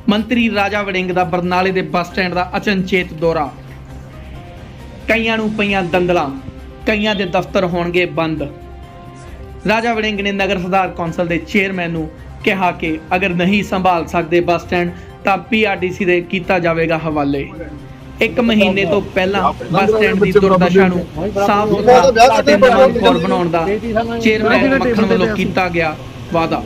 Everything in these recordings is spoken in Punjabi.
ਮੰਤਰੀ ਰਾਜਾ ਵੜਿੰਗ ਦਾ ਬਰਨਾਲੇ ਦੇ ਬੱਸ ਸਟੈਂਡ ਦਾ ਅਚਨਚੇਤ ਦੌਰਾ। ਕਈਆਂ ਨੂੰ ਪਈਆਂ ਦੰਦਲਾਂ, ਕਈਆਂ ਦੇ ਦਫ਼ਤਰ ਹੋਣਗੇ ਬੰਦ। ਰਾਜਾ ਵੜਿੰਗ ਨੇ ਨਗਰ ਸੁਧਾਰ ਕੌਂਸਲ ਦੇ ਚੇਅਰਮੈਨ ਨੂੰ ਕਿਹਾ ਕਿ ਅਗਰ ਨਹੀਂ ਸੰਭਾਲ ਸਕਦੇ ਬੱਸ ਸਟੈਂਡ ਤਾਂ PRDC ਦੇ ਕੀਤਾ ਜਾਵੇਗਾ ਹਵਾਲੇ। 1 ਮਹੀਨੇ ਤੋਂ ਪਹਿਲਾਂ ਬੱਸ ਸਟੈਂਡ ਦੀ ਦੁਰਦਸ਼ਾ ਨੂੰ ਸਾਫ਼ ਸੁਥਰਾ ਅਤੇ ਨਿਰਮਾਣਖੋਰ ਬਣਾਉਣ ਦਾ ਚੇਅਰਮੈਨ ਮੱਖਣ ਵੱਲੋਂ ਕੀਤਾ ਗਿਆ ਵਾਅਦਾ।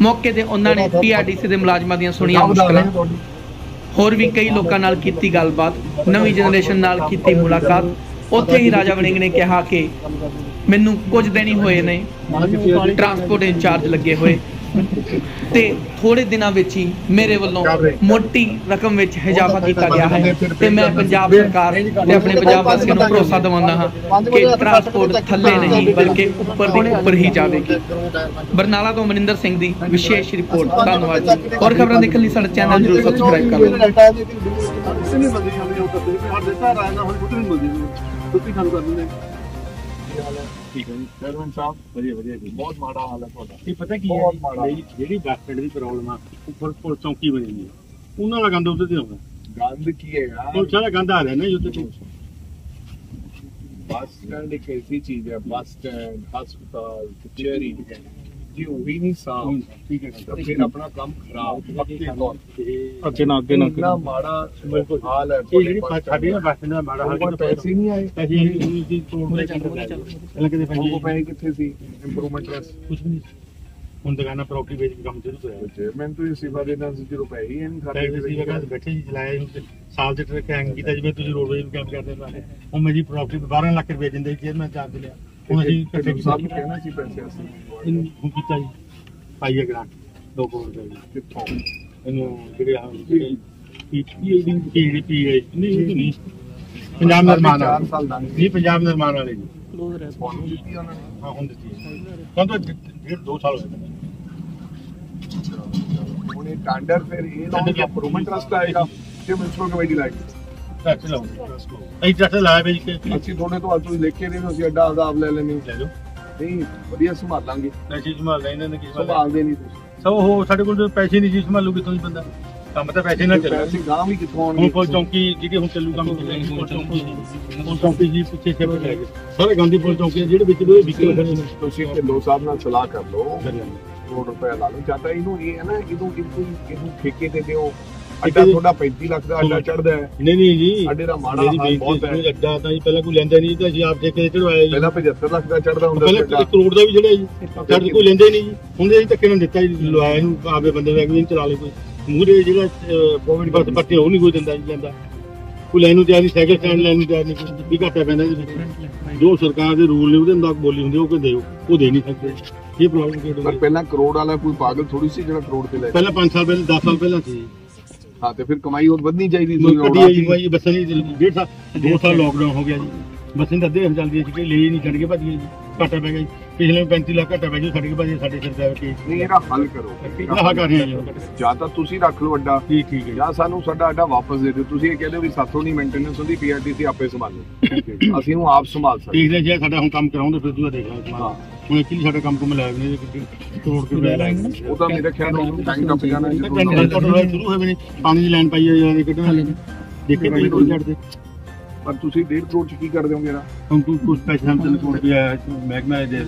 ਮੌਕੇ ਤੇ ਉਹਨਾਂ ਨੇ PRDC ਦੇ ਮੁਲਾਜ਼ਮਾਂ ਦੀਆਂ ਸੁਣੀਆਂ ਮੁਸ਼ਕਲਾਂ, ਹੋਰ ਵੀ ਕਈ ਲੋਕਾਂ ਨਾਲ ਕੀਤੀ ਗੱਲਬਾਤ, ਨਵੀਂ ਜਨਰੇਸ਼ਨ ਨਾਲ ਕੀਤੀ ਮੁਲਾਕਾਤ। ਉੱਥੇ ਹੀ ਰਾਜਾ ਵੜਿੰਗ ਨੇ ਕਿਹਾ ਕਿ ਮੈਨੂੰ ਕੁਝ ਦਿਨ ਹੀ ਹੋਏ ਨੇ ਟਰਾਂਸਪੋਰਟ ਇੰਚਾਰਜ ਲੱਗੇ ਹੋਏ ਤੇ ਥੋੜੇ ਦਿਨਾਂ ਵਿੱਚ ਹੀ ਮੇਰੇ ਵੱਲੋਂ ਮੋਟੀ ਰਕਮ ਵਿੱਚ ਇਜ਼ਾਫਾ ਕੀਤਾ ਗਿਆ ਹੈ ਤੇ ਮੈਂ ਪੰਜਾਬ ਸਰਕਾਰ ਤੇ ਆਪਣੇ ਪੰਜਾਬ ਵਾਸੀਆਂ ਨੂੰ ਭਰੋਸਾ ਦਿਵਾਉਂਦਾ ਹਾਂ ਕਿ ਟਰਾਂਸਪੋਰਟ ਥੱਲੇ ਨਹੀਂ ਬਲਕਿ ਉੱਪਰ ਦੀ ਉੱਪਰ ਹੀ ਜਾਵੇਗੀ। ਬਰਨਾਲਾ ਤੋਂ ਮਨਿੰਦਰ ਸਿੰਘ ਦੀ ਵਿਸ਼ੇਸ਼ ਰਿਪੋਰਟ। ਧੰਨਵਾਦ ਜੀ। ਹੋਰ ਖਬਰਾਂ ਦੇਖਣ ਲਈ ਸਾਡਾ ਚੈਨਲ ਜ਼ਰੂਰ ਸਬਸਕ੍ਰਾਈਬ ਕਰ ਲਓ। ठीक है जी चेयरमैन साहब, वधिया वधिया जी। बहुत माड़ा हाल है ਤੁਹਾਡਾ। ਇਹ ਪਤਾ ਕੀ ਹੈ ਜਿਹੜੀ ਬੱਸ ਸਟੈਂਡ ਦੀ ਪ੍ਰੋਬਲਮ ਆ, ਉੱਪਰ ਪੁਲ ਚੌਂਕੀ ਬਣੀ ਹੋਈ ਹੈ, ਉਹਨਾਂ ਦਾ ਗੰਦ ਉੱਤੇ ਤੇ ਆਉਂਦਾ। ਗੰਦ ਕੀ ਹੈਗਾ? ਉਹ ਸਾਰਾ ਗੰਦ ਆ ਰਿਹਾ ਨਾ ਉੱਤੇ ਤੇ। ਬੱਸ ਸਟੈਂਡ ਇੱਕ ਐਸੀ ਚੀਜ਼ ਹੈ, ਬੱਸ ਸਟੈਂਡ, ਹਸਪਤਾਲ, ਕਚਹਿਰੀ ਜੀ ਉਹੀ ਨਹੀਂ ਸਾਫ਼, ਠੀਕ ਹੈ ਤਾਂ ਫਿਰ ਆਪਣਾ ਕੰਮ ਖਰਾਬ ਪੱਕੇ ਤੌਰ ਤੇ। ਅੱਗੇ ਨਾ ਇੰਨਾ ਮਾੜਾ ਹਾਲ ਹੈ ਇਹ ਜਿਹੜੀ ਸਾਡੀ ਨਾ ਬੱਸ ਸਟੈਂਡ ਦਾ ਮਾੜਾ ਹਾਲ। ਪੈਸੇ ਨਹੀਂ ਆਏ, ਪੈਸੇ ਤੋੜਨੇ ਚਾਹੀਦੇ। ਉਹ ਪੈਸੇ ਕਿੱਥੇ ਸੀ? ਇੰਪਰੂਵਮੈਂਟ ਕੁਝ ਵੀ ਨਹੀਂ। ਹੁਣ ਦੁਕਾਨਾਂ ਪ੍ਰੋਪਰਟੀ ਵੇਚ ਕੇ ਕੰਮ ਸ਼ੁਰੂ ਹੋਇਆ। ਚੇਅਰਮੈਨ ਤੋਂ ਇਸਤੀਫਾ ਦੇਣਾ ਸੀ ਜਦੋਂ ਪੈਸੇ ਹੀ ਨਹੀਂ ਖਾਤੇ ਬੈਠੇ ਜੀ ਚਲਾਇਆ ਸਾਲ ਦੇ ਟਰੱਕ ਹੈਂਗ ਕੀਤਾ ਜਿਵੇਂ ਤੁਸੀਂ ਰੋਡਵੇਜ਼ ਕੰਮ ਕਰਦੇ ਰਹੇ। ਉਹ ਮੇਰੀ ਪ੍ਰੋਪਰਟੀ 12 ਲੱਖ ਰੁਪਏ ਦਿੰਦੇ ਚੇਅਰਮੈਨ ਚਾਰਜ ਲਿਆ। ਹੁਣ ਅਸੀਂ ਸਾਹਿਬ ਨੂੰ ਕਹਿਣਾ ਸੀ ਪੈਸੇ ਅਸੀਂ ਹੁਣ ਕੀਤਾ ਜੀ, ਪਾਈ ਹੈ ਗ੍ਰਾਂਟ 2 ਕਰੋੜ ਰੁਪਏ। ਕਿੱਥੋਂ? ਇਹਨੂੰ ਜਿਹੜੇ ਨਹੀਂ ਪੰਜਾਬ ਨਿਰਮਾਣ ਨਹੀਂ, ਪੰਜਾਬ ਨਿਰਮਾਣ ਵਾਲੇ ਜੀ ਤੁਹਾਨੂੰ ਦਿੱਤੀ ਉਹਨਾਂ ਨੇ। ਹਾਂ ਹੁਣ ਦਿੱਤੀ ਹੈ, ਤਾਂ 1.5-2 ਸਾਲ ਹੋਏ। ਹੁਣ ਇਹ ਟੈਂਡਰ ਫਿਰ ਇਹ ਇੰਪਰੂਵਮੈਂਟ ਟਰਸਟ ਆਏਗਾ ਕਿ ਮਿਊਨਿਸਪਲ ਕਮੇਟੀ ਲਾਏਗੀ? ਅਸੀਂ ਟਰਸਟ ਲਾਇਆ ਵੇ ਜੀ। ਅਸੀਂ ਤੁਹਾਡੇ ਤੋਂ ਅੱਜ ਤੁਸੀਂ ਲਿਖ ਕੇ ਦੇਣਾ, ਅਸੀਂ ਅੱਡਾ ਆਪ ਲੈ ਲੈਣੇ। ਲੈ ਲਓ, ਨਹੀਂ ਵਧੀਆ ਸੰਭਾਲਾਂਗੇ। ਪੈਸੇ ਸੰਭਾਲ ਲੈਣੇ ਨੇ, ਸੰਭਾਲਦੇ ਨਹੀਂ ਤੁਸੀਂ। ਸੋ ਉਹ ਸਾਡੇ ਕੋਲ ਪੈਸੇ ਨਹੀਂ ਜੀ, ਸੰਭਾਲੂ ਕਿੱਥੋਂ ਜੀ ਬੰਦਾ? ਕੰਮ ਤਾਂ ਪੈਸੇ ਨਾਲ ਚੱਲਦਾ। ਅਸੀਂ ਗਾਂ ਵੀ ਕਿੱਥੋਂ ਆਉਣਗੇ? ਪੁਲ ਚੌਂਕੀ ਜਿਹੜੀ ਹੁਣ ਚੱਲੂ ਕੰਮ ਪੁਲ ਚੌਂਕੀ ਜੀ ਪਿੱਛੇ ਛੇ ਲੈ ਗਏ ਸਾਰੇ ਗਾਂਧੀ ਪੁਲ ਚੌਂਕੀ ਜਿਹੜੇ ਵਿੱਚ ਵਿਕਲ ਖੜੇ ਨੇ। ਤੁਸੀਂ ਢਿੱਲੋਂ ਸਾਹਿਬ ਨਾਲ ਸਲਾਹ ਕਰ ਲਓ, ਕਰੋੜ ਰੁਪਏ ਲਾ ਲਓ। ਚਾਹਤਾ ਇਹਨੂੰ ਇਹ ਹੈ ਨਾ, ਇਹਨੂੰ ਠੇਕੇ ਤੇ ਦਿਓ। ਅੱਡਾ ਤੁਹਾਡਾ 35 ਲੱਖ ਦਾ ਅੱਡਾ ਚੜਦਾ ਹੈ। ਨਹੀਂ ਜੀ, ਅੱਡੇ ਦਾ ਮਾੜਾ ਹਾਲ ਬਹੁਤ ਹੈ। ਅੱਡਾ ਤਾਂ ਜੀ ਪਹਿਲਾਂ ਕੋਈ ਲੈਂਦਾ ਨਹੀਂ, ਤਾਂ ਅਸੀਂ ਆਪ ਠੇਕੇ ਤੇ ਚੜਵਾਇਆ ਜੀ। ਪਹਿਲਾਂ 75 ਲੱਖ ਦਾ ਚੜਦਾ ਹੁੰਦਾ, ਪਹਿਲਾਂ 1 ਕਰੋੜ ਦਾ ਵੀ ਚੜਿਆ ਜੀ। ਚੜ੍ਹ ਕੋਈ ਲੈਂਦੇ ਨਹੀਂ ਜੀ। ਹੁਣ ਅਸੀਂ ਧੱਕੇ ਨਾਲ ਦਿੱਤਾ ਜੀ, ਲਵਾਇਆ ਇਹਨੂੰ ਆਪੇ ਬੰਦੇ ਲੈ ਕੇ ਚਲਾ ਲੇ। ਕੋਈ ਮੂਹਰੇ ਜਿਹੜਾ ਕੋਵਿਡ ਬੱਸ ਪੱਟੇ ਉਹ ਨਹੀਂ ਕੋਈ ਦਿੰਦਾ ਜੀ, ਲੈਂਦਾ ਕੋਈ ਲੈਣ ਨੂੰ ਤਿਆਰ ਨਹੀਂ। ਸਾਈਕਲ ਸਟੈਂਡ ਲੈਣ ਨੂੰ ਤਿਆਰ ਨਹੀਂ, ਕੋਈ ਵੀ ਘਾਟਾ ਪੈਂਦਾ ਜੀ। ਜੋ ਸਰਕਾਰ ਦੇ ਰੂਲ ਨੇ ਉਹਦੇ ਅੰਦਰ ਬੋਲੀ ਹੁੰਦੀ ਉਹ ਕਹਿੰਦੇ ਉਹ ਦੇ ਨਹੀਂ ਸਕਦੇ। ਇਹ ਪ੍ਰੋਬਲਮ ਪਰ ਪਹਿਲਾਂ ਕਰੋੜ ਵਾਲਾ ਕੋਈ ਪਾਗਲ ਥੋੜੀ ਸੀ ਜਿਹੜਾ ਕਰੋੜ ਤੇ ਲੈ। ਪਹਿਲਾਂ 5 ਸਾਲ ਪਹਿਲਾਂ 10 ਸਾਲ ਪਹਿਲਾਂ ਸੀ। ਹਾਂ ਤੇ ਫਿਰ ਕਮਾਈ ਹੋਰ ਵਧਣੀ ਚਾਹੀਦੀ ਸੀ। ਬੱਸਾਂ ਦੀ 2 ਸਾਲ ਲੋਕਡਾਊਨ ਹੋ ਗਿਆ ਜੀ, ਬੱਸਾਂ ਤਾਂ ਅੱਧੇ ਚੱਲਦੀਆਂ ਸੀ, ਲੈ ਨਹੀਂ ਛੱਡ ਕੇ ਭੱਜ ਗਏ ਜੀ। ਘਾਟਾ ਪੈ ਗਿਆ ਜੀ, ਪਿਛਲੇ 35 ਲੱਖ ਘਾਟਾ ਪੈ ਗਿਆ ਛੱਡ ਕੇ ਭੱਜੇ ਸਾਡੇ ਸਰਕਾਰ ਕੇ। ਨਹੀਂ ਇਹਦਾ ਹੱਲ ਕਰੋ, ਆਹ ਕਰ ਰਹੇ ਆ। ਜਾਂ ਤਾਂ ਤੁਸੀਂ ਰੱਖ ਲਓ ਅੱਡਾ, ਠੀਕ ਹੈ, ਜਾਂ ਸਾਨੂੰ ਸਾਡਾ ਅੱਡਾ ਵਾਪਸ ਦੇ ਦਿਓ। ਤੁਸੀਂ ਇਹ ਕਹਿੰਦੇ ਵੀ ਸਾਥੋਂ ਨਹੀਂ ਮੇਨਟੇਨੈਂਸ ਹੁੰਦੀ, PRDC ਆਪੇ ਸੰਭਾਲੋ। ਅਸੀਂ ਉਹਨੂੰ ਆਪ ਸੰਭਾਲ ਸਕਦੇ। ਠੀਕ ਹੈ, ਜੇ ਸਾਡਾ ਹੁਣ ਕੰਮ ਕਰਾਉਂਦੇ ਫਿਰ ਤੁਸੀਂ ਦੇਖ ਲਓ। ਹੁਣ ਐਕਚੁਅਲੀ ਸਾਡਾ ਕੰਮ ਕੁਮ ਲਾਇਆ ਨਹੀਂ, ਕਰੋੜ ਰੁਪਏ ਲਾਇਆ। ਉਹ ਤਾਂ ਮੇਰੇ ਖਿਆਲ ਨਾਲ ਟਾਈਮ ਟੱਪ ਜਾਣਾ ਸ਼ੁਰੂ ਹੋਏ ਨੇ। ਪਾਣੀ ਦੀ ਲਾਈਨ ਪਾਈ ਹੈ ਕੱਢਣ ਵਾਲੇ ਦੇਖੇ ਕੋਈ ਛੱਡਦੇ। ਪਰ ਤੁਸੀਂ 1.5 ਕਰੋੜ ਚ ਕੀ ਕਰ ਦਿਓਗੇ? ਹੁਣ ਤੂੰ ਕੁਝ ਪੈਸੇ ਹਮ ਤੇ ਕਰੋੜ ਵੀ ਆਇਆ ਮਹਿਕਮਾ ਦੇ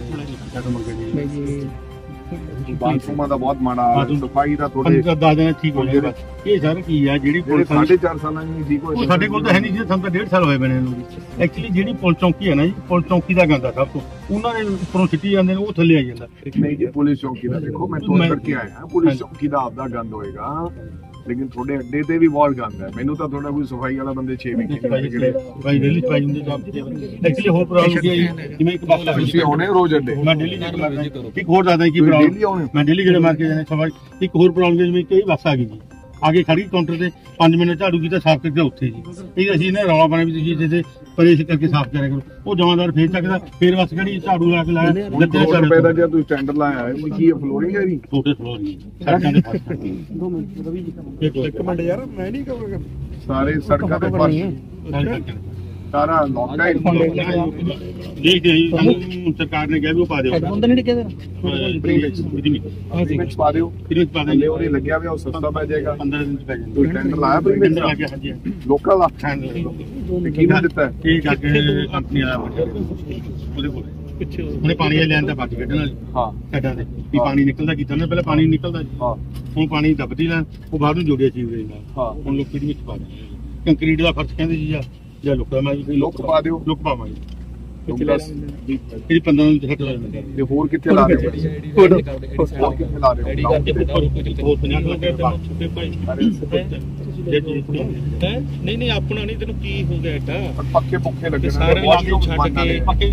ਬਾਥਰੂਮਾਂ ਦਾ ਬਹੁਤ ਮਾੜਾ, ਸਫਾਈ ਦਾ ਥੋੜੇ 10 ਦਿਨ ਠੀਕ ਹੋ ਜਾਏਗਾ। ਇਹ ਸਰ ਕੀ ਆ ਜਿਹੜੀ 4.5 ਸਾਲਾਂ ਨਹੀਂ ਠੀਕ ਹੋਏ? ਸਾਡੇ ਕੋਲ ਤਾਂ ਹੈ ਨਹੀਂ ਜੀ, ਸਾਨੂੰ ਤਾਂ 1.5 ਸਾਲ ਹੋਏ ਬਣੇ ਨੂੰ। ਐਕਚੁਅਲੀ ਜਿਹੜੀ ਪੁਲ ਚੌਂਕੀ ਹੈ ਨਾ ਜੀ, ਪੁਲ ਚੌਂਕੀ ਦਾ ਗੰਦਾ ਸਭ ਤੋਂ। ਉਹਨਾਂ ਦੇ ਉੱਪਰੋਂ ਸਿੱਟੀ ਜਾਂਦੇ ਨੇ, ਉਹ ਥੱਲੇ ਆ ਜਾਂਦਾ। ਨਹੀਂ ਜੀ, ਪੁਲਿਸ ਚੌਂਕੀ ਦਾ ਦੇਖੋ, ਮੈਂ ਤੋੜ ਕਰਕੇ ਆਇਆ। ਪੁਲਿਸ ਚੌਂਕੀ ਦਾ ਆਪਦਾ ਗੰਦ ਹੋਏਗਾ, ਲੇਕਿਨ ਤੁਹਾਡੇ ਅੱਡੇ ਤੇ ਵੀ ਬਹੁਤ ਗੰਦ ਹੈ। ਮੈਨੂੰ ਤਾਂ ਤੁਹਾਡਾ ਕੋਈ ਸਫਾਈ ਵਾਲਾ ਬੰਦੇ 6 ਮਹੀਨੇ ਭਾਈ ਡੇਲੀ ਸਫਾਈ ਹੁੰਦੀ ਜਾਂਦੀ ਹੈ। ਐਕਚੁਅਲੀ ਹੋਰ ਪ੍ਰੋਬਲਮ ਕੀ ਹੈ, ਜਿਵੇਂ ਇੱਕ ਬੱਸ ਤੁਸੀਂ ਆਉਣੇ ਰੋਜ਼ ਅੱਡੇ, ਮੈਂ ਡੇਲੀ ਜਿਹੜਾ ਮਾਰਦਾ ਇੱਕ ਹੋਰ ਦੱਸਦਾ ਕੀ ਪ੍ਰੋਬਲਮ, ਮੈਂ ਡੇਲੀ ਜਿਹੜੇ ਮਾਰ ਕੇ ਜਾਣੇ ਸਫਾਈ। ਇੱਕ ਹੋਰ ਪ੍ਰੋਬਲਮ ਜਿਵੇਂ ਕਈ ਬੱਸ ਆ ਗਈ ਜੀ, ਆਗੇ ਖੜੀ ਕਾਊਂਟਰ ਤੇ 5 ਮਿੰਟ ਝਾੜੂ ਕੀਤਾ, ਸਾਫ਼ ਕਰਕੇ ਉੱਥੇ ਜੀ। ਇਹ ਅਸੀਂ ਨਾ ਰੌਲਾ ਪਾਣਾ ਵੀ ਤੁਸੀਂ ਇੱਥੇ ਪਰੇਸ਼ ਕਰਕੇ ਸਾਫ਼ ਕਰਿਆ ਕਰੋ। ਉਹ ਜਮਾਦਾਰ ਫੇਰ ਚੱਕਦਾ, ਫੇਰ ਬੱਸ ਖੜੀ ਝਾੜੂ ਲਾ ਕੇ ਲਾਇਆ। ਰੁਪਏ ਦਾ ਜੇ ਤੁਸੀਂ ਸਟੈਂਡਰ ਲਾਇਆ ਹੈ, ਕੀ ਹੈ ਫਲੋਰਿੰਗ ਹੈ ਜੀ? ਛੋਟੇ ਫਲੋਰਿੰਗ ਸੜਕਾਂ ਦੇ ਇੱਕ ਮਿੰਟ ਯਾਰ, ਮੈਂ ਨਹੀਂ ਕਹਾਂਗਾ ਸਾਰੇ ਸੜਕਾਂ ਦੇ ਪਾਸ ਸਾਰਾ ਲੋਕਡਾਊਨ ਸਰਕਾਰ ਨੇ ਕਿਹਾ ਵੀ ਉਹ ਪਾ ਦਿਓ ਬੰਦ ਨਹੀਂ ਟਿਕਿਆ ਵਿੱਚ ਪਾ ਦਿਓ ਥੱਲੇ ਉਹਦੇ ਲੱਗਿਆ ਹੋਇਆ ਉਹ ਸਸਤਾ ਪੈ ਜਾਏਗਾ 15 ਦਿਨ ਚ ਪੈ ਜਾਂਦੇ ਕੋਈ ਟੈਂਡਰ ਲਾਇਆ ਪ੍ਰੀਮੀਅਮ ਦਾ ਲੱਗਿਆ ਹਾਂਜੀ ਲੋਕਲ ਦਾ ਕਿਹਨੇ ਦਿੱਤਾ ਹੈ? ਇਹ ਜਾ ਕੇ ਕੰਪਨੀ ਵਾਲਾ ਉਹਦੇ ਕੋਲ ਪਿੱਛੇ ਉਹਨੇ ਪਾਣੀ ਲੈਣ ਦਾ ਬਾਕੀ ਕੱਢਣ ਵਾਲੀ ਹਾਂ ਸਾਡਾ ਤੇ ਵੀ ਪਾਣੀ ਨਿਕਲਦਾ ਕੀਤਾ ਉਹਨੇ ਪਹਿਲਾਂ ਪਾਣੀ ਨਿਕਲਦਾ ਹਾਂ ਹੁਣ ਪਾਣੀ ਦੱਬਦੀ ਲੈਣ ਉਹ ਬਾਹਰ ਨੂੰ ਜੋੜਿਆ ਚੀਜ਼ ਦੇ ਨਾਲ ਹਾਂ ਹੁਣ ਲੋਕੀ ਦੇ ਵਿੱਚ ਪਾ ਦਿੰਦੇ ਕੰਕਰੀਟ ਦਾ ਫਰਸ਼ ਕਹਿੰਦੇ ਜੀ ਜਾਂ ਲੁੱਕ ਦਾ ਮੈਂ ਲੁੱਕ ਪਾ ਦਿਓ ਲੁੱਕ ਪਾਵਾਂਗੇ ਇਹ ਇਹ 15 ਦਿਨ ਛੱਡ ਲੈਂਦੇ ਹੋਰ ਕਿੱਥੇ ਲਾ ਰਹੇ ਹੋ ਹੋਰ ਕਿੱਥੇ ਲਾ ਰਹੇ ਹੋ ਹੋਰ 50 ਲੱਗੇ ਛੋਟੇ ਭਾਈ ਨਹੀਂ ਆਪਣਾ ਨਹੀਂ ਤੈਨੂੰ ਕੀ ਹੋ ਗਿਆ ਏਟਾ ਪੱਕੇ ਪੁੱਕੇ ਲੱਗੇ ਸਾਰੇ ਲਾਗੇ ਛੱਡ ਕੇ ਪੱਕੇ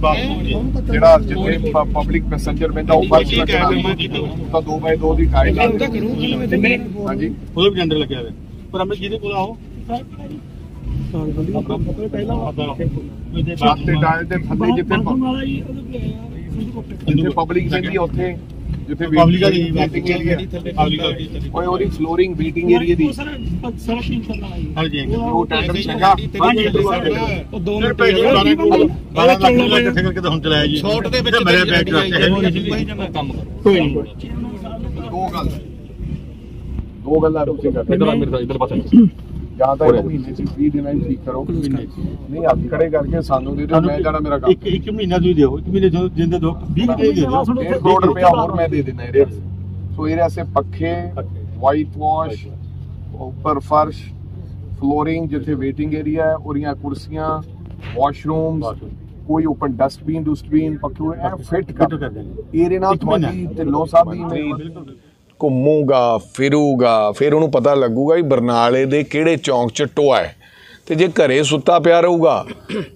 ਬਾਥਰੂਮ ਜਿਹੜਾ ਜਿੱਥੇ ਪਬਲਿਕ ਪੈਸੇਂਜਰ ਬੈਠਾ ਉਹ ਬੱਸ ਤਾਂ 2x2 ਦੀ ਟਾਈਲ ਲਾ ਹਾਂਜੀ ਉਹਦੇ ਵੀ ਅੰਦਰ ਲੱਗਿਆ ਹੋਇਆ ਪਰ ਅਮੇ ਜਿਹਦੇ ਕੋਲ ਆਓ ਰਾਤ ਦੇ ਟਾਈਲ ਦੇ ਥੱਲੇ ਜਿੱਥੇ ਪਬਲਿਕ ਬੈਠੀ ਉੱਥੇ ਜਿੱਥੇ ਪਬਲਿਕ ਦੀ ਵੇਟਿੰਗ ਏਰੀਆ ਕੋਈ ਉਹਦੀ ਫਲੋਰਿੰਗ ਵੇਟਿੰਗ ਏਰੀਆ ਦੀ ਹਾਂਜੀ ਉਹ ਟੈਂਡਰ ਚੰਗਾ ਉਹ 2 ਮਿੰਟ 12 ਲੱਖ ਰੁਪਏ ਇਕੱਠੇ ਕਰਕੇ ਤਾਂ ਹੁਣ ਚਲਾਇਆ ਜੀ ਸ਼ਾਰਟ ਦੇ ਵਿੱਚ ਮੇਰੇ ਬੈਗ ਰੱਖੇ ਕੰਮ ਕੋਈ ਨਹੀਂ ਦੋ ਗੱਲਾਂ ਤੁਸੀਂ ਕਰਦੇ ਜਾਂ ਤਾਂ ਇਹ ਮਹੀਨੇ ਚ 20 ਦਿਨਾਂ ਚ ਠੀਕ ਕਰੋ ਨਹੀਂ ਹੱਥ ਖੜੇ ਕਰਕੇ ਸਾਨੂੰ ਦੇ ਦਿਓ ਮੈਂ ਜਾਣਾ ਮੇਰਾ ਕੰਮ ਇੱਕ ਮਹੀਨਾ ਤੁਸੀਂ ਦਿਓ ਇੱਕ ਮਹੀਨੇ ਜਿੰਦੇ ਦੋ 20 ਦੇ ਦਿਓ 1.5 ਕਰੋੜ रुपया और मैं दे देना एरिया सो एरिया से पखे वाइट वॉश ऊपर फर्श फ्लोरिंग जिथे वेटिंग एरिया है और यहाँ कुर्सियां वॉशरूम्स कोई ओपन डस्टबिन पक्के हुए फिट कर एरिया ना थोड़ी ढिल्लों साहब दी ਘੁੰਮੂਗਾ ਫਿਰੂਗਾ ਫਿਰ ਉਹਨੂੰ ਪਤਾ ਲੱਗੂਗਾ ਵੀ ਬਰਨਾਲੇ ਦੇ ਕਿਹੜੇ ਚੌਂਕ 'ਚ ਟੋਆ ਹੈ ਤੇ ਜੇ ਘਰੇ ਸੁੱਤਾ ਪਿਆ ਰਹੂਗਾ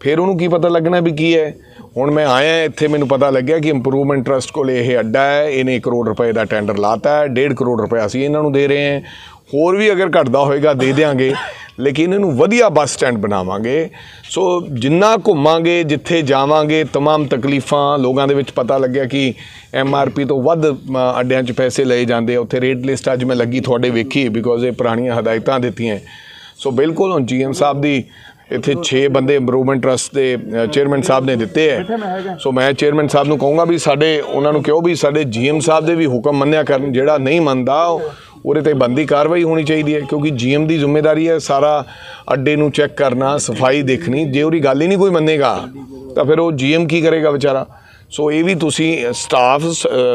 ਫਿਰ ਉਹਨੂੰ ਕੀ ਪਤਾ ਲੱਗਣਾ ਵੀ ਕੀ ਹੈ। ਹੁਣ ਮੈਂ ਆਇਆ ਇੱਥੇ ਮੈਨੂੰ ਪਤਾ ਲੱਗਿਆ ਕਿ ਇੰਪਰੂਵਮੈਂਟ ਟਰਸਟ ਕੋਲ ਇਹ ਅੱਡਾ ਹੈ ਇਹਨੇ 1 ਕਰੋੜ ਰੁਪਏ ਦਾ ਟੈਂਡਰ ਲਾਤਾ ਹੈ 1.5 ਕਰੋੜ ਰੁਪਏ ਅਸੀਂ ਇਹਨਾਂ ਨੂੰ ਦੇ ਰਹੇ ਹਾਂ ਹੋਰ ਵੀ ਅਗਰ ਘਟਦਾ ਹੋਏਗਾ ਦੇ ਦਿਆਂਗੇ ਲੇਕਿਨ ਇਹਨੂੰ ਵਧੀਆ ਬੱਸ ਸਟੈਂਡ ਬਣਾਵਾਂਗੇ। ਸੋ ਜਿੰਨਾ ਘੁੰਮਾਂਗੇ ਜਿੱਥੇ ਜਾਵਾਂਗੇ तमाम ਤਕਲੀਫਾਂ ਲੋਕਾਂ ਦੇ ਵਿੱਚ ਪਤਾ ਲੱਗਿਆ ਕਿ MRP ਤੋਂ ਵੱਧ ਅੱਡਿਆਂ 'ਚ ਪੈਸੇ ਲਏ ਜਾਂਦੇ ਉੱਥੇ ਰੇਟ ਲਿਸਟ ਅੱਜ ਮੈਂ ਲੱਗੀ ਤੁਹਾਡੇ ਵੇਖੀ ਬਿਕੋਜ਼ ਇਹ ਪੁਰਾਣੀਆਂ ਹਦਾਇਤਾਂ ਦਿੱਤੀਆਂ। ਸੋ ਬਿਲਕੁਲ ਹੁਣ GM ਸਾਹਿਬ ਦੀ ਇੱਥੇ 6 ਬੰਦੇ ਇੰਪਰੂਵਮੈਂਟ ਟਰਸਟ ਦੇ ਚੇਅਰਮੈਨ ਸਾਹਿਬ ਨੇ ਦਿੱਤੇ ਹੈ। ਸੋ ਮੈਂ ਚੇਅਰਮੈਨ ਸਾਹਿਬ ਨੂੰ ਕਹੂੰਗਾ ਵੀ ਸਾਡੇ ਉਹਨਾਂ ਨੂੰ ਕਿਹੋ ਵੀ ਸਾਡੇ GM ਸਾਹਿਬ ਦੇ ਵੀ ਹੁਕਮ ਮੰਨਿਆ ਕਰਨ ਜਿਹੜਾ ਨਹੀਂ ਮੰਨਦਾ ਉਹਦੇ 'ਤੇ ਬੰਦੀ ਕਾਰਵਾਈ ਹੋਣੀ ਚਾਹੀਦੀ ਹੈ ਕਿਉਂਕਿ GM ਦੀ ਜ਼ਿੰਮੇਵਾਰੀ ਹੈ ਸਾਰਾ ਅੱਡੇ ਨੂੰ ਚੈੱਕ ਕਰਨਾ ਸਫਾਈ ਦੇਖਣੀ ਜੇ ਉਹਦੀ ਗੱਲ ਹੀ ਨਹੀਂ ਕੋਈ ਮੰਨੇਗਾ ਤਾਂ ਫਿਰ ਉਹ GM ਕੀ ਕਰੇਗਾ ਵਿਚਾਰਾ। ਸੋ ਇਹ ਵੀ ਤੁਸੀਂ ਸਟਾਫ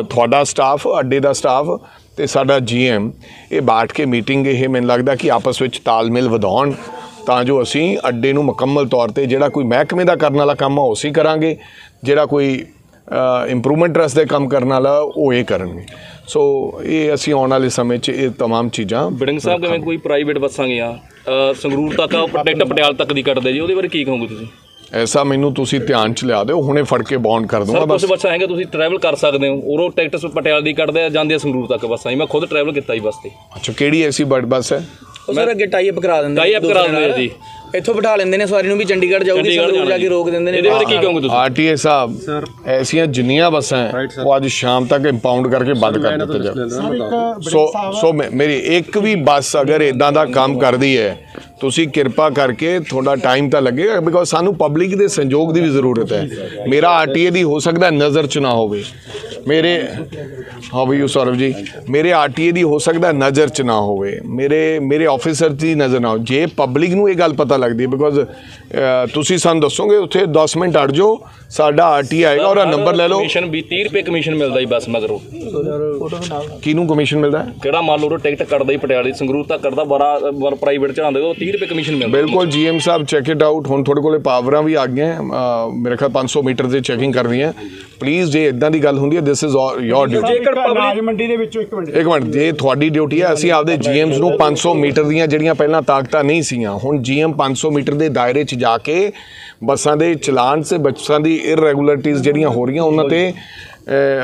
ਤੁਹਾਡਾ ਸਟਾਫ ਅੱਡੇ ਦਾ ਸਟਾਫ ਅਤੇ ਸਾਡਾ GM ਇਹ ਬਾਟ ਕੇ ਮੀਟਿੰਗ ਇਹ ਮੈਨੂੰ ਲੱਗਦਾ ਕਿ ਆਪਸ ਵਿੱਚ ਤਾਲਮੇਲ ਵਧਾਉਣ ਤਾਂ ਜੋ ਅਸੀਂ ਅੱਡੇ ਨੂੰ ਮੁਕੰਮਲ ਤੌਰ 'ਤੇ ਜਿਹੜਾ ਕੋਈ ਮਹਿਕਮੇ ਦਾ ਕਰਨ ਵਾਲਾ ਕੰਮ ਆ ਉਹ ਅਸੀਂ ਕਰਾਂਗੇ ਜਿਹੜਾ ਕੋਈ ਇੰਪਰੂਵਮੈਂਟ ਟਰਸਟ ਦੇ ਕੰਮ ਕਰਨ ਵਾਲਾ ਉਹ ਇਹ ਕਰਨਗੇ। ਸੋ ਇਹ ਅਸੀਂ ਆਉਣ ਵਾਲੇ ਸਮੇਂ 'ਚ ਇਹ तमाम ਚੀਜ਼ਾਂ ਬਿਡਿੰਗ ਸਾਹਿਬ ਕਿਵੇਂ ਕੋਈ ਪ੍ਰਾਈਵੇਟ ਬੱਸਾਂ ਗਈਆਂ ਸੰਗਰੂਰ ਤੱਕ ਟਿਕਟ ਪਟਿਆਲਾ ਤੱਕ ਦੀ ਕੱਟਦੇ ਜੀ ਉਹਦੇ ਬਾਰੇ ਕੀ ਕਹੋਗੇ ਤੁਸੀਂ? ਐਸਾ ਮੈਨੂੰ ਤੁਸੀਂ ਧਿਆਨ 'ਚ ਲਿਆ ਦਿਓ ਹੁਣੇ ਫੜ ਕੇ ਬੌਂਡ ਕਰ ਦੂੰਗਾ ਬਸ ਬੱਸਾਂ ਹੈਗਾ ਤੁਸੀਂ ਟਰੈਵਲ ਕਰ ਸਕਦੇ ਹੋ ਉਰੋਂ ਟਿਕਟ ਪਟਿਆਲਾ ਦੀ ਕੱਟਦੇ ਆ ਜਾਂਦੇ ਆ ਸੰਗਰੂਰ ਤੱਕ ਬੱਸਾਂ ਮੈਂ ਖੁਦ ਟਰੈਵਲ ਕੀਤਾ ਜੀ ਬੱਸ ਤੇ। ਅੱਛਾ ਕਿਹੜੀ ਐਸੀ ਬੱਸ ਹੈ? ਉਹ ਸਰ ਅੱਗੇ ਟਾਈ ਅਪ ਕਰਾ ਦਿੰਦੇ ਆ ਜੀ ਇੱਥੋਂ ਬਿਠਾ ਲੈਂਦੇ ਨੇ ਸਵਾਰੀ ਨੂੰ ਵੀ ਚੰਡੀਗੜ੍ਹ ਜਾਊਗੀ ਸੰਗਰੂਰ ਜਾ ਕੇ ਰੋਕ ਦਿੰਦੇ ਨੇ। ਇਹਦੇ ਬਾਰੇ ਕੀ ਕਹੋਗੇ ਤੁਸੀਂ? RTA ਸਾਹਿਬ ਐਸੀਆਂ ਜਿੰਨੀਆਂ ਬੱਸਾਂ ਉਹ ਅੱਜ ਸ਼ਾਮ ਤੱਕ ਇੰਪਾਊਂਡ ਕਰਕੇ ਬੰਦ ਕਰ ਦਿੱਤੇ ਜਾਣ। ਸੋ ਮੇਰੀ ਇੱਕ ਵੀ ਬੱਸ ਅਗਰ ਇੱਦਾਂ ਦਾ ਕੰਮ ਕਰਦੀ ਹੈ ਤੁਸੀਂ ਕਿਰਪਾ ਕਰਕੇ ਤੁਹਾਡਾ ਟਾਈਮ ਤਾਂ ਲੱਗੇਗਾ ਬਿਕੋਜ਼ ਸਾਨੂੰ ਪਬਲਿਕ ਦੇ ਸੰਯੋਗ ਦੀ ਵੀ ਜ਼ਰੂਰਤ ਹੈ। ਮੇਰਾ RTA ਦੀ ਹੋ ਸਕਦਾ ਨਜ਼ਰ 'ਚ ਨਾ ਹੋਵੇ ਮੇਰੇ ਹਾਂ ਵੀ ਸੌਰਵ ਜੀ ਮੇਰੇ RTA ਦੀ ਹੋ ਸਕਦਾ ਨਜ਼ਰ 'ਚ ਨਾ ਹੋਵੇ ਮੇਰੇ ਆਫਿਸਰ ਦੀ ਨਜ਼ਰ ਨਾ ਹੋ ਜੇ ਪਬਲਿਕ ਨੂੰ ਇਹ ਗੱਲ ਪਤਾ ਲੱਗਦੀ ਹੈ ਬਿਕੋਜ਼ ਤੁਸੀਂ ਸਾਨੂੰ ਦੱਸੋਗੇ ਉੱਥੇ 10 ਮਿੰਟ ਅੜ ਜਾਓ ਸਾਡਾ RTA ਆਏਗਾ ਉਹਦਾ ਨੰਬਰ ਲੈ ਲਓ। ਕਮਿਸ਼ਨ ਵੀ 30 ਰੁਪਏ ਕਮਿਸ਼ਨ ਮਿਲਦਾ ਜੀ ਬਸ ਮਗਰੋਂ ਕਿਹਨੂੰ ਕਮਿਸ਼ਨ ਮਿਲਦਾ ਕਿਹੜਾ ਮੰਨ ਲਓ ਟਿਕਟ ਕੱਟਦਾ ਹੀ ਪਟਿਆਲੇ ਸੰਗਰੂਰ ਤੱਕ ਕਰਦਾ ਬੜਾ ਪ੍ਰਾਈਵੇਟ ਚੜਾਉਂਦੇ ਉਹ 30 ਰੁਪਏ ਕਮਿਸ਼ਨ ਮਿਲਦਾ। ਬਿਲਕੁਲ GM Sahib check it out ਹੁਣ ਤੁਹਾਡੇ ਕੋਲੇ ਪਾਵਰਾਂ ਵੀ ਆ ਗਈਆਂ ਮੇਰੇ ਖਿਆਲ 500 ਮੀਟਰ ਦੀ ਚੈਕਿੰਗ ਕਰ ਰਹੀਆਂ ਪਲੀਜ਼ ਜੇ ਇਦਾਂ ਦੀ ਗੱਲ ਹੁੰਦੀ ਹੈ ਦਿਸ ਇਜ਼ ਯੋਰ ਡਿਊਟੀ। ਅਨਾਜ ਮੰਡੀ ਦੇ ਵਿੱਚੋਂ ਇੱਕ ਮਿੰਟ ਜੇ ਤੁਹਾਡੀ ਡਿਊਟੀ ਹੈ ਅਸੀਂ ਆਪਦੇ GMs ਨੂੰ 500 ਮੀਟਰ ਦੀਆਂ ਜਿਹੜੀਆਂ ਪਹਿਲਾਂ ਤਾਕਤਾਂ ਨਹੀਂ ਸੀਗੀਆਂ ਹੁਣ GM 500 ਮੀਟਰ ਦੇ ਦਾਇਰੇ 'ਚ ਜਾ ਕੇ ਬੱਸਾਂ ਦੇ ਚਲਾਨ ਸੇ ਬੱਸਾਂ ਦੀ ਇਰਰੈਗੂਲਰਿਟੀਜ਼ ਜਿਹੜੀਆਂ ਹੋ ਰਹੀਆਂ ਉਹਨਾਂ 'ਤੇ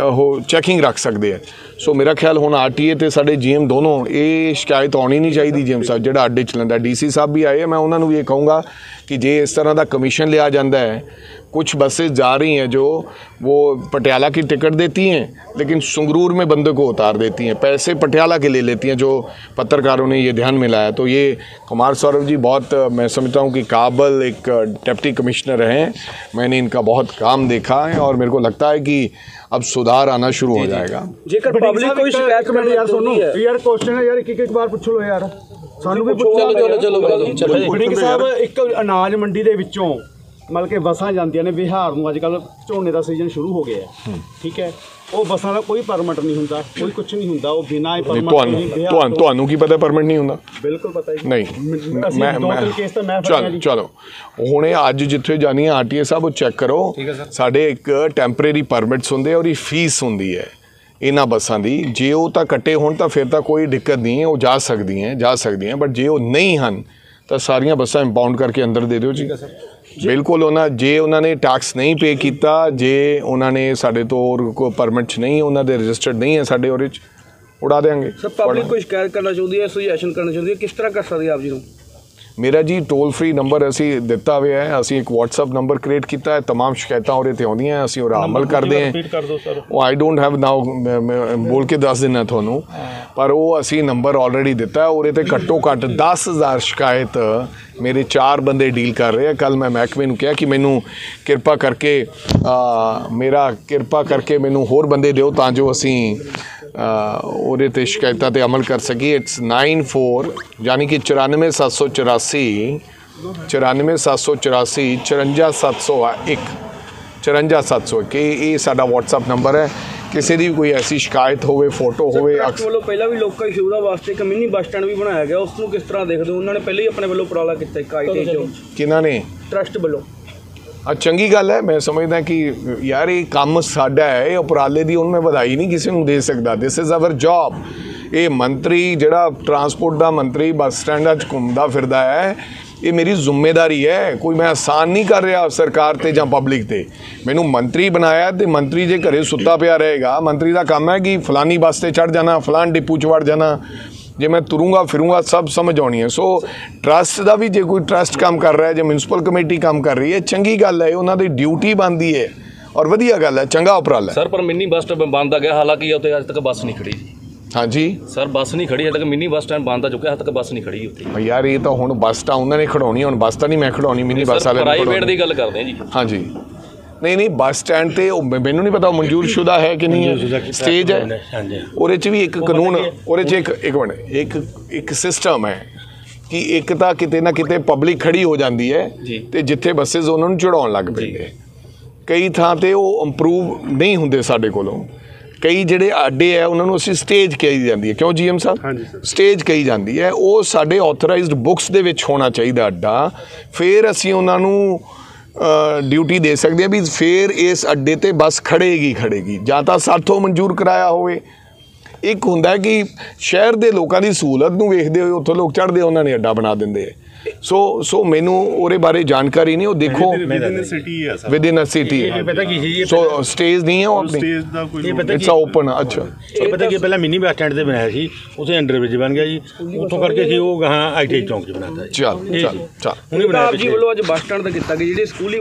ਉਹ ਚੈਕਿੰਗ ਰੱਖ ਸਕਦੇ ਆ। ਸੋ ਮੇਰਾ ਖਿਆਲ ਹੁਣ RTA ਤੇ ਸਾਡੇ GM ਦੋਨੋਂ ਇਹ ਸ਼ਿਕਾਇਤ ਆਉਣੀ ਨਹੀਂ ਚਾਹੀਦੀ। GM ਸਾਹਿਬ ਜਿਹੜਾ ਅੱਡੇ 'ਚ ਲੈਂਦਾ DC ਸਾਹਿਬ ਵੀ ਆਏ ਮੈਂ ਉਹਨਾਂ ਨੂੰ ਵੀ ਇਹ ਕਹੂੰਗਾ ਕਿ ਜੇ ਇਸ ਤਰ੍ਹਾਂ ਦਾ ਕਮਿਸ਼ਨ ਲਿਆ ਜਾਂਦਾ ਹੈ कुछ बसेस जा रही हैं जो वो पटियाला की टिकट देती हैं लेकिन संगरूर में बंदे को उतार देती हैं, पैसे पटियाला के ले लेती हैं, जो पत्रकारों ने ये ध्यान में लाया। तो ये कुमार सौरभ जी बहुत, मैं समझता हूँ कि काबिल एक डिप्टी कमिश्नर हैं, मैंने इनका बहुत काम देखा है और मेरे को लगता है कि अब सुधार आना शुरू हो जाएगा। जेकर पब्लिक कोई शिकायत करनी यार सुनो यार क्वेश्चन है यार एक बार पूछ लो यार ਸਾਨੂੰ ਵੀ ਪੁੱਛੋ ਵੜਿੰਗ ਸਾਹਿਬ ਇੱਕ ਅਨਾਜ ਮੰਡੀ ਦੇ ਵਿੱਚੋਂ ਮਤਲਬ ਕਿ ਬੱਸਾਂ ਜਾਂਦੀਆਂ ਨੇ ਬਿਹਾਰ ਨੂੰ ਅੱਜ ਕੱਲ੍ਹ ਝੋਨੇ ਦਾ ਸੀਜ਼ਨ ਸ਼ੁਰੂ ਹੋ ਗਿਆ ਠੀਕ ਹੈ ਉਹ ਬੱਸਾਂ ਦਾ ਕੋਈ ਪਰਮਿਟ ਨਹੀਂ ਹੁੰਦਾ ਕੋਈ ਕੁਝ ਨਹੀਂ ਹੁੰਦਾ ਉਹ ਬਿਨਾਂ ਪਰਮਿਟ ਤੁਹਾਨੂੰ ਕੀ ਪਤਾ ਪਰਮਿਟ ਨਹੀਂ ਹੁੰਦਾ ਬਿਲਕੁਲ ਪਤਾ ਹੀ ਨਹੀਂ ਮੈਂ ਕੇਸ ਤਾਂ ਮੈਂ ਚਲੋ ਹੁਣੇ ਅੱਜ ਜਿੱਥੇ ਜਾਣੀ ਆਰਟੀਏ ਸਾਹਿਬ ਉਹ ਚੈੱਕ ਕਰੋ ਸਾਡੇ ਇੱਕ ਟੈਂਪਰੇਰੀ ਪਰਮਿਟਸ ਹੁੰਦੇ ਔਰ ਇਹ ਫੀਸ ਹੁੰਦੀ ਹੈ ਇਹਨਾਂ ਬੱਸਾਂ ਦੀ ਜੇ ਉਹ ਤਾਂ ਕੱਟੇ ਹੋਣ ਤਾਂ ਫਿਰ ਤਾਂ ਕੋਈ ਦਿੱਕਤ ਨਹੀਂ ਹੈ ਉਹ ਜਾ ਸਕਦੀਆਂ ਬਟ ਜੇ ਉਹ ਨਹੀਂ ਹਨ ਤਾਂ ਸਾਰੀਆਂ ਬੱਸਾਂ ਇੰਪਾਊਂਡ ਕਰਕੇ ਅੰਦਰ ਦੇ ਦਿਓ ਜੀ ਬਿਲਕੁਲ ਜੇ ਉਹਨਾਂ ਨੇ ਟੈਕਸ ਨਹੀਂ ਪੇ ਕੀਤਾ ਜੇ ਉਹਨਾਂ ਨੇ ਸਾਡੇ ਤੋਂ ਕੋਈ ਪਰਮਿਟ 'ਚ ਨਹੀਂ ਉਹਨਾਂ ਦੇ ਰਜਿਸਟਰਡ ਨਹੀਂ ਹੈ ਸਾਡੇ ਉਹਦੇ 'ਚ ਉਡਾ ਦੇਵਾਂਗੇ। ਸਰ ਪਬਲਿਕ ਕੋਈ ਸ਼ਿਕਾਇਤ ਕਰਨਾ ਚਾਹੁੰਦੀ ਹੈ ਸੁਜੈਸ਼ਨ ਕਰਨਾ ਚਾਹੁੰਦੀ ਹੈ ਕਿਸ ਤਰ੍ਹਾਂ ਕਰ ਸਕਦੀ ਆਪ ਜੀ ਨੂੰ ਮੇਰਾ ਜੀ ਟੋਲ ਫ੍ਰੀ ਨੰਬਰ ਅਸੀਂ ਦਿੱਤਾ ਹੋਇਆ ਹੈ ਅਸੀਂ ਇੱਕ WhatsApp ਨੰਬਰ ਕ੍ਰੀਏਟ ਕੀਤਾ ਹੈ तमाम ਸ਼ਿਕਾਇਤਾਂ ਉਹਦੇ 'ਤੇ ਆਉਂਦੀਆਂ ਅਸੀਂ ਉਹਦਾ ਅਮਲ ਕਰਦੇ ਹਾਂ ਉਹ ਆਈ ਡੋਂਟ ਹੈਵ ਨਾਓ ਬੋਲ ਕੇ ਦੱਸ ਦਿੰਦਾ ਤੁਹਾਨੂੰ ਪਰ ਉਹ ਅਸੀਂ ਨੰਬਰ ਆਲਰੇਡੀ ਦਿੱਤਾ ਉਹਦੇ 'ਤੇ ਘੱਟੋ ਘੱਟ 10,000 ਸ਼ਿਕਾਇਤ ਮੇਰੇ 4 ਬੰਦੇ ਡੀਲ ਕਰ ਰਹੇ ਆ। ਕੱਲ੍ਹ ਮੈਂ ਮਹਿਕਮੇ ਨੂੰ ਕਿਹਾ ਕਿ ਮੈਨੂੰ ਕਿਰਪਾ ਕਰਕੇ ਮੈਨੂੰ ਹੋਰ ਬੰਦੇ ਦਿਓ ਤਾਂ ਜੋ ਅਸੀਂ ਉਹਦੇ 'ਤੇ ਸ਼ਿਕਾਇਤਾਂ 'ਤੇ ਅਮਲ ਕਰ ਸਕੀਏ। ਇਟਸ 94 ਯਾਨੀ ਕਿ 94784 54701 54701 ਇਹ ਸਾਡਾ WhatsApp ਨੰਬਰ ਹੈ। ਕਿਸੇ ਦੀ ਵੀ ਕੋਈ ਐਸੀ ਸ਼ਿਕਾਇਤ ਹੋਵੇ ਫੋਟੋ ਹੋਵੇ ਵੱਲੋਂ ਪਹਿਲਾਂ ਵੀ ਲੋਕਾਂ ਦੀ ਸੁਵਿਧਾ ਵਾਸਤੇ ਇੱਕ ਮਿੰਨੀ ਬੱਸ ਸਟੈਂਡ ਵੀ ਬਣਾਇਆ ਗਿਆ ਉਸ ਨੂੰ ਕਿਸ ਤਰ੍ਹਾਂ ਦੇਖਦੇ ਹੋ ਉਹਨਾਂ ਨੇ ਪਹਿਲਾਂ ਹੀ ਆਪਣੇ ਵੱਲੋਂ ਉਪਰਾਲਾ ਕੀਤਾ ਇੱਕ ਆਈਟੀ ਚੋਂ ਕਿਹਨਾਂ ਨੇ ਟਰਸਟ ਵੱਲੋਂ ਚੰਗੀ ਗੱਲ ਹੈ ਮੈਂ ਸਮਝਦਾ ਕਿ ਯਾਰ ਇਹ ਕੰਮ ਸਾਡਾ ਹੈ ਇਹ ਉਪਰਾਲੇ ਦੀ ਹੁਣ ਮੈਂ ਵਧਾਈ ਨਹੀਂ ਕਿਸੇ ਨੂੰ ਦੇ ਸਕਦਾ ਦਿਸ ਇਜ਼ ਆਵਰ ਜੌਬ। ਇਹ ਮੰਤਰੀ ਜਿਹੜਾ ਟਰਾਂਸਪੋਰਟ ਦਾ ਮੰਤਰੀ ਬੱਸ ਸਟੈਂਡਾਂ 'ਚ ਘੁੰਮਦਾ ਫਿਰਦਾ ਹੈ ਇਹ ਮੇਰੀ ਜ਼ਿੰਮੇਵਾਰੀ ਹੈ ਕੋਈ ਮੈਂ ਆਸਾਨ ਨਹੀਂ ਕਰ ਰਿਹਾ ਸਰਕਾਰ 'ਤੇ ਜਾਂ ਪਬਲਿਕ 'ਤੇ ਮੈਨੂੰ ਮੰਤਰੀ ਬਣਾਇਆ ਅਤੇ ਮੰਤਰੀ ਜੇ ਘਰੇ ਸੁੱਤਾ ਪਿਆ ਰਹੇਗਾ ਮੰਤਰੀ ਦਾ ਕੰਮ ਹੈ ਕਿ ਫਲਾਨੀ ਬੱਸ 'ਤੇ ਚੜ੍ਹ ਜਾਣਾ ਫਲਾਨ ਡਿਪੂ 'ਚ ਵੜ ਜਾਣਾ ਜੇ ਮੈਂ ਤੁਰੂੰਗਾ ਫਿਰੂੰਗਾ ਸਭ ਸਮਝ ਆਉਣੀ ਹੈ। ਸੋ ਟਰਸਟ ਦਾ ਵੀ ਜੇ ਕੋਈ ਟਰਸਟ ਕੰਮ ਕਰ ਰਿਹਾ ਜੇ ਮਿਊਨਿਸਪਲ ਕਮੇਟੀ ਕੰਮ ਕਰ ਰਹੀ ਹੈ ਚੰਗੀ ਗੱਲ ਹੈ ਉਹਨਾਂ ਦੀ ਡਿਊਟੀ ਬਣਦੀ ਹੈ ਔਰ ਵਧੀਆ ਗੱਲ ਹੈ ਚੰਗਾ ਉਪਰਾਲਾ ਸਰ ਪਰ ਮਿੰਨੀ ਬੱਸ ਸਟੈਂਡ ਬੰਦ ਆ ਗਿਆ ਹਾਲਾਂਕਿ ਉੱਥੇ ਅੱਜ ਤੱਕ ਬੱਸ ਨਹੀਂ ਖੜੀ ਜੀ। ਹਾਂਜੀ ਸਰ ਬੱਸ ਨਹੀਂ ਖੜੀ ਹਜੇ ਤੱਕ ਮਿੰਨੀ ਬੱਸ ਸਟੈਂਡ ਬੰਦ ਆ ਚੁੱਕਿਆ ਹਜੇ ਤੱਕ ਬੱਸ ਨਹੀਂ ਖੜੀ ਉੱਥੇ ਯਾਰ ਇਹ ਤਾਂ ਹੁਣ ਬੱਸ ਤਾਂ ਉਹਨਾਂ ਨੇ ਖੜਾਉਣੀ ਹੁਣ ਬੱਸ ਤਾਂ ਨਹੀਂ ਮੈਂ ਖੜਾਉਣੀ ਮਿੰਨੀ ਬੱਸ ਵਾਲੇ ਪ੍ਰਾਈਵੇਟ ਦੀ ਗੱਲ ਕਰਦੇ ਹਾਂ ਜੀ। ਹਾਂਜੀ ਨਹੀਂ ਬੱਸ ਸਟੈਂਡ 'ਤੇ ਉਹ ਮੈਨੂੰ ਨਹੀਂ ਪਤਾ ਮਨਜ਼ੂਰ ਸ਼ੁਦਾ ਹੈ ਕਿ ਨਹੀਂ ਹੈ ਸਟੇਜ ਹੈ ਉਹਦੇ 'ਚ ਵੀ ਇੱਕ ਕਾਨੂੰਨ ਉਹਦੇ 'ਚ ਇੱਕ ਮਿੰਟ ਇੱਕ ਸਿਸਟਮ ਹੈ ਕਿ ਇੱਕ ਤਾਂ ਕਿਤੇ ਨਾ ਕਿਤੇ ਪਬਲਿਕ ਖੜੀ ਹੋ ਜਾਂਦੀ ਹੈ ਅਤੇ ਜਿੱਥੇ ਬੱਸਿਸ ਉਹਨਾਂ ਨੂੰ ਚੜਾਉਣ ਲੱਗ ਪੈਂਦੇ ਕਈ ਥਾਂ 'ਤੇ ਉਹ ਇੰਪਰੂਵ ਨਹੀਂ ਹੁੰਦੇ ਸਾਡੇ ਕੋਲੋਂ ਕਈ ਜਿਹੜੇ ਅੱਡੇ ਹੈ ਉਹਨਾਂ ਨੂੰ ਅਸੀਂ ਸਟੇਜ ਕਹੀ ਜਾਂਦੀ ਹੈ ਕਿਉਂ GM ਸਾਹਿਬ ਸਟੇਜ ਕਹੀ ਜਾਂਦੀ ਹੈ ਉਹ ਸਾਡੇ ਆਥੋਰਾਈਜ਼ਡ ਬੁੱਕਸ ਦੇ ਵਿੱਚ ਹੋਣਾ ਚਾਹੀਦਾ ਅੱਡਾ ਫਿਰ ਅਸੀਂ ਉਹਨਾਂ ਨੂੰ ਡਿਊਟੀ ਦੇ ਸਕਦੇ ਆ ਵੀ ਫਿਰ ਇਸ ਅੱਡੇ 'ਤੇ ਬੱਸ ਖੜੇਗੀ ਜਾਂ ਤਾਂ ਸਾਥੋਂ ਮਨਜ਼ੂਰ ਕਰਾਇਆ ਹੋਵੇ ਇੱਕ ਹੁੰਦਾ ਕਿ ਸ਼ਹਿਰ ਦੇ ਲੋਕਾਂ ਦੀ ਸਹੂਲਤ ਨੂੰ ਵੇਖਦੇ ਹੋਏ ਉੱਥੋਂ ਲੋਕ ਚੜ੍ਹਦੇ ਉਹਨਾਂ ਨੇ ਅੱਡਾ ਬਣਾ ਦਿੰਦੇ ਸੋ ਮੈਨੂੰ ਉਹਦੇ ਬਾਰੇ ਜਾਣਕਾਰੀ ਨਹੀਂ ਉਹ ਦੇਖੋ within a city so stage ਨਹੀਂ ਹੈ ਉਹ ਆਪਣੀ ਇਟਸ ਓਪਨ ਅੱਛਾ ਇਹ ਪਤਾ ਕਿ ਪਹਿਲਾਂ ਮਿੰਨੀ ਬੱਸ ਸਟੈਂਡ ਤੇ ਬਣਾਇਆ ਸੀ ਉੱਥੇ ਅੰਡਰ ਬ੍ਰਿਜ ਬਣ ਗਿਆ ਜੀ ਉੱਥੋਂ ਕਰਕੇ ਸੀ ਉਹ ਗਾਹਾਂ ਆਈਟੀ ਚੌਂਕ 'ਚ ਬਣਾਤਾ ਚੱਲ ਹੁਣੇ ਬਣਾਇਆ ਆਪ ਜੀ ਵੱਲੋਂ ਅੱਜ ਬੱਸ ਸਟੈਂਡ ਦਾ ਕੀਤਾ ਕਿ ਜਿਹੜੇ ਸਕੂਲੀ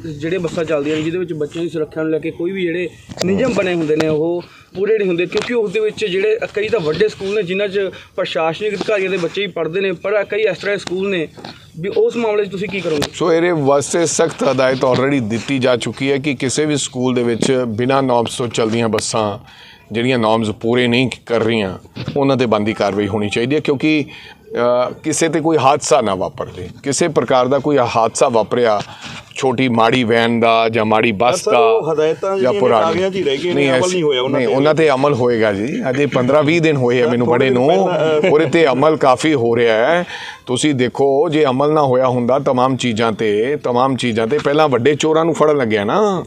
ਜਿਹੜੇ ਬੱਸਾਂ ਚੱਲਦੀਆਂ ਨੇ ਜਿਹਦੇ ਵਿੱਚ ਬੱਚਿਆਂ ਦੀ ਸੁਰੱਖਿਆ ਨੂੰ ਲੈ ਕੇ ਕੋਈ ਵੀ ਜਿਹੜੇ ਨਿਯਮ ਬਣੇ ਹੁੰਦੇ ਨੇ ਉਹ ਪੂਰੇ ਨਹੀਂ ਹੁੰਦੇ ਕਿਉਂਕਿ ਉਸ ਦੇ ਵਿੱਚ ਜਿਹੜੇ ਕਈ ਤਾਂ ਵੱਡੇ ਸਕੂਲ ਨੇ ਜਿਨ੍ਹਾਂ 'ਚ ਪ੍ਰਸ਼ਾਸਨਿਕ ਅਧਿਕਾਰੀਆਂ ਦੇ ਬੱਚੇ ਵੀ ਪੜ੍ਹਦੇ ਨੇ ਪਰ ਕਈ ਇਸ ਤਰ੍ਹਾਂ ਦੇ ਸਕੂਲ ਨੇ ਵੀ ਉਸ ਮਾਮਲੇ 'ਚ ਤੁਸੀਂ ਕੀ ਕਰੋਗੇ। ਸੋ ਇਹਦੇ ਵਾਸਤੇ ਸਖਤ ਹਦਾਇਤ ਆਲਰੇਡੀ ਦਿੱਤੀ ਜਾ ਚੁੱਕੀ ਹੈ ਕਿ ਕਿਸੇ ਵੀ ਸਕੂਲ ਦੇ ਵਿੱਚ ਬਿਨਾਂ ਨੋਰਮਸ ਤੋਂ ਚੱਲਦੀਆਂ ਬੱਸਾਂ ਜਿਹੜੀਆਂ ਨੋਰਮਸ ਪੂਰੇ ਨਹੀਂ ਕਰ ਰਹੀਆਂ ਉਹਨਾਂ 'ਤੇ ਬਣਦੀ ਕਾਰਵਾਈ ਹੋਣੀ ਚਾਹੀਦੀ ਹੈ ਕਿਉਂਕਿ ਕਿਸੇ ਤੇ ਕੋਈ ਹਾਦਸਾ ਨਾ ਵਾਪਰੇ ਕਿਸੇ ਪ੍ਰਕਾਰ ਦਾ ਕੋਈ ਹਾਦਸਾ ਵਾਪਰਿਆ ਛੋਟੀ ਮਾੜੀ ਵੈਨ ਦਾ ਜਾਂ ਮਾੜੀ ਬੱਸ ਦਾ ਜਾਂ ਪੁਰਾਣੀ ਨਹੀਂ ਉਹਨਾਂ 'ਤੇ ਅਮਲ ਹੋਏਗਾ ਜੀ ਅਜੇ 15-20 ਦਿਨ ਹੋਏ ਆ ਮੈਨੂੰ ਬੜੇ ਨੂੰ ਉਹਦੇ 'ਤੇ ਅਮਲ ਕਾਫੀ ਹੋ ਰਿਹਾ ਹੈ ਤੁਸੀਂ ਦੇਖੋ ਜੇ ਅਮਲ ਨਾ ਹੋਇਆ ਹੁੰਦਾ ਤਮਾਮ ਚੀਜ਼ਾਂ ਤੇ ਪਹਿਲਾਂ ਵੱਡੇ ਚੋਰਾਂ ਨੂੰ ਫੜਨ ਲੱਗਿਆ ਨਾ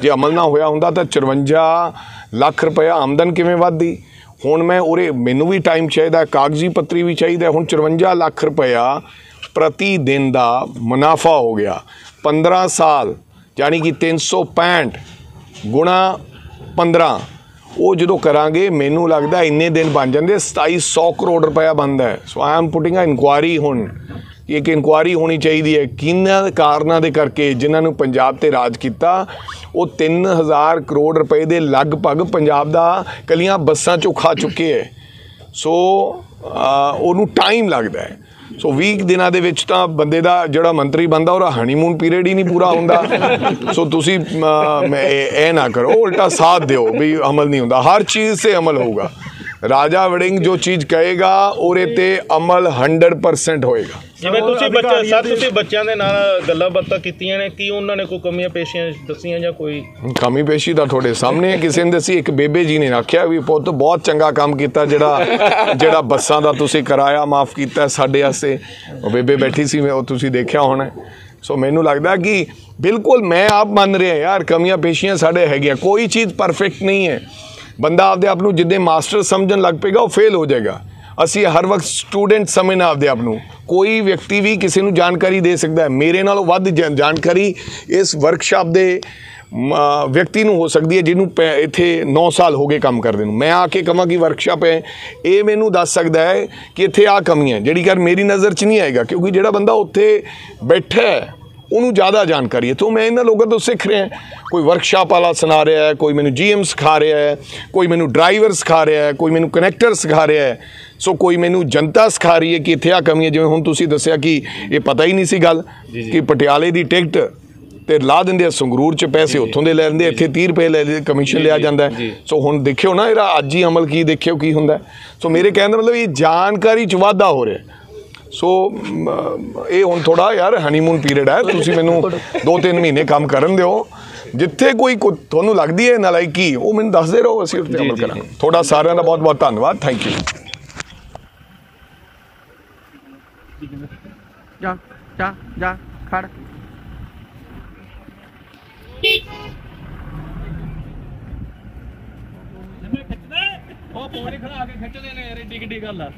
ਜੇ ਅਮਲ ਨਾ ਹੋਇਆ ਹੁੰਦਾ ਤਾਂ 54 ਲੱਖ ਰੁਪਇਆ ਆਮਦਨ ਕਿਵੇਂ ਵੱਧਦੀ ਹੁਣ ਮੈਂ ਉਰੇ ਮੈਨੂੰ ਵੀ ਟਾਈਮ ਚਾਹੀਦਾ ਕਾਗਜ਼ੀ ਪੱਤਰੀ ਵੀ ਚਾਹੀਦਾ ਹੁਣ 54 ਲੱਖ ਰੁਪਇਆ ਪ੍ਰਤੀ ਦਿਨ ਦਾ ਮੁਨਾਫਾ ਹੋ ਗਿਆ 15 ਸਾਲ ਯਾਨੀ ਕਿ 365 ਗੁਣਾ 15 ਉਹ ਜਦੋਂ ਕਰਾਂਗੇ ਮੈਨੂੰ ਲੱਗਦਾ ਇੰਨੇ ਦਿਨ ਬਣ ਜਾਂਦੇ 2700 ਕਰੋੜ ਰੁਪਇਆ ਬਣਦਾ ਹੈ so I am putting a inquiry ਹੁਣ ਕਿ ਇੱਕ ਇਨਕੁਆਇਰੀ ਹੋਣੀ ਚਾਹੀਦੀ ਹੈ ਕਿਹਨਾਂ ਕਾਰਨਾਂ ਦੇ ਕਰਕੇ ਜਿਨ੍ਹਾਂ ਨੂੰ ਪੰਜਾਬ ਤੇ ਰਾਜ ਕੀਤਾ ਉਹ 3000 ਕਰੋੜ ਰੁਪਏ ਦੇ ਲਗਭਗ ਪੰਜਾਬ ਦਾ ਕੱਲੀਆਂ ਬੱਸਾਂ 'ਚੋਂ ਖਾ ਚੁੱਕੇ ਹੈ। ਸੋ ਉਹਨੂੰ ਟਾਈਮ ਲੱਗਦਾ ਹੈ। ਸੋ 20 ਦਿਨਾਂ ਦੇ ਵਿੱਚ ਤਾਂ ਬੰਦੇ ਦਾ ਜਿਹੜਾ ਮੰਤਰੀ ਬਣਦਾ ਉਹਦਾ ਹਨੀਮੂਨ ਪੀਰੀਅਡ ਹੀ ਨਹੀਂ ਪੂਰਾ ਹੁੰਦਾ। ਸੋ ਤੁਸੀਂ ਇਹ ਨਾ ਕਰੋ, ਉਲਟਾ ਸਾਥ ਦਿਓ ਵੀ ਅਮਲ ਨਹੀਂ ਹੁੰਦਾ, ਹਰ ਚੀਜ਼ ਸੇ ਅਮਲ ਹੋਊਗਾ। ਰਾਜਾ ਵੜਿੰਗ ਜੋ ਚੀਜ਼ ਕਹੇਗਾ ਉਹਦੇ ਤੇ ਅਮਲ 100% ਹੋਏਗਾ। ਜਿਵੇਂ ਤੁਸੀਂ ਬੱਚਿਆਂ ਦੇ ਨਾਲ ਗੱਲਾਂ ਬਾਤਾਂ ਕੀਤੀਆਂ ਨੇ, ਕੀ ਉਹਨਾਂ ਨੇ ਕੋਈ ਕਮੀਆਂ ਪੇਸ਼ੀਆਂ ਦੱਸੀਆਂ ਜਾਂ ਕੋਈ ਕਮੀ ਪੇਸ਼ੀ ਤਾਂ ਤੁਹਾਡੇ ਸਾਹਮਣੇ ਕਿਸੇ ਨੇ ਦੱਸੀ। ਇੱਕ ਬੇਬੇ ਜੀ ਨੇ ਆਖਿਆ ਵੀ ਪੁੱਤ ਬਹੁਤ ਚੰਗਾ ਕੰਮ ਕੀਤਾ ਜਿਹੜਾ ਬੱਸਾਂ ਦਾ ਤੁਸੀਂ ਕਿਰਾਇਆ ਮਾਫ ਕੀਤਾ ਸਾਡੇ ਵਾਸਤੇ। ਉਹ ਬੇਬੇ ਬੈਠੀ ਸੀ, ਉਹ ਤੁਸੀਂ ਦੇਖਿਆ ਹੋਣਾ। ਸੋ ਮੈਨੂੰ ਲੱਗਦਾ ਕਿ ਬਿਲਕੁਲ ਮੈਂ ਆਪ ਮੰਨ ਰਿਹਾ ਯਾਰ ਕਮੀਆਂ ਪੇਸ਼ੀਆਂ ਸਾਡੇ ਹੈਗੀਆਂ, ਕੋਈ ਚੀਜ਼ ਪਰਫੈਕਟ ਨਹੀਂ ਹੈ। ਬੰਦਾ ਆਪਦੇ ਆਪ ਨੂੰ ਜਿੱਦੇ ਮਾਸਟਰ ਸਮਝਣ ਲੱਗ ਪਏਗਾ ਉਹ ਫੇਲ ਹੋ ਜਾਏਗਾ। ਅਸੀਂ ਹਰ ਵਕਤ ਸਟੂਡੈਂਟ ਸਮਝਣਾ ਆਪਦੇ ਆਪ ਨੂੰ। ਕੋਈ ਵਿਅਕਤੀ ਵੀ ਕਿਸੇ ਨੂੰ ਜਾਣਕਾਰੀ ਦੇ ਸਕਦਾ ਹੈ, ਮੇਰੇ ਨਾਲੋਂ ਵੱਧ ਜਾਣਕਾਰੀ ਇਸ ਵਰਕਸ਼ਾਪ ਦੇ ਵਿਅਕਤੀ ਨੂੰ ਹੋ ਸਕਦੀ ਹੈ ਜਿਹਨੂੰ ਇੱਥੇ 9 ਸਾਲ ਹੋ ਗਏ ਕੰਮ ਕਰਦੇ ਨੂੰ। ਮੈਂ ਆ ਕੇ ਕਹਾਂ ਕਿ ਵਰਕਸ਼ਾਪ ਹੈ, ਇਹ ਮੈਨੂੰ ਦੱਸ ਸਕਦਾ ਹੈ ਕਿ ਇੱਥੇ ਆ ਕਮੀਆਂ ਜਿਹੜੀ ਕਰ ਮੇਰੀ ਨਜ਼ਰ 'ਚ ਨਹੀਂ ਆਏਗਾ, ਕਿਉਂਕਿ ਜਿਹੜਾ ਬੰਦਾ ਉੱਥੇ ਬੈਠਾ ਹੈ ਉਹਨੂੰ ਜ਼ਿਆਦਾ ਜਾਣਕਾਰੀ ਹੈ। तो मैं इन्होंने लोगों तो सीख रहे हैं, कोई वर्कशॉप वाला सुना रहा है, कोई मैनू GM सिखा रहा है, कोई मैनू ड्राइवर सिखा रहा है, कोई मैनू कनैक्टर सिखा रहा है। सो कोई मैनू जनता सिखा रही है कि इत्थे आ कमी है। जिवें हुण तुसीं दस्सिया कि ये पता ही नहीं सी गल कि पटियाले की टिकट ते ला दिंदे संगरूर च पैसे उत्थों दे लै लैंदे, इत्थे 30 रुपए ले कमीशन लिया जाता है। सो हुण देखियो ना इहदा अज ही अमल की देखियो की हुंदा है। सो मेरे कहने का मतलब ये जानकारी च वाधा हो रहा है। सो ये हुण थोड़ा यार हनीमून पीरियड है, तुसीं मैनू 2-3 महीने काम करन दिओ। जिथे कोई तुहानूं लगदी है नालायकी वो मैनूं दसदे रहो, असीं उस ते अमल करांगे। थोड़ा सारिਆਂ ਦਾ बहुत बहुत धन्यवाद, थैंक यू। जा जा जा खड़ ਉਹ ਪੌੜੀ ਖੜਾ ਕੇ ਖਿੱਚਦੇ ਨੇ ਯਾਰ, ਏਡੀ ਕਿੱਡੀ ਗੱਲ ਆ।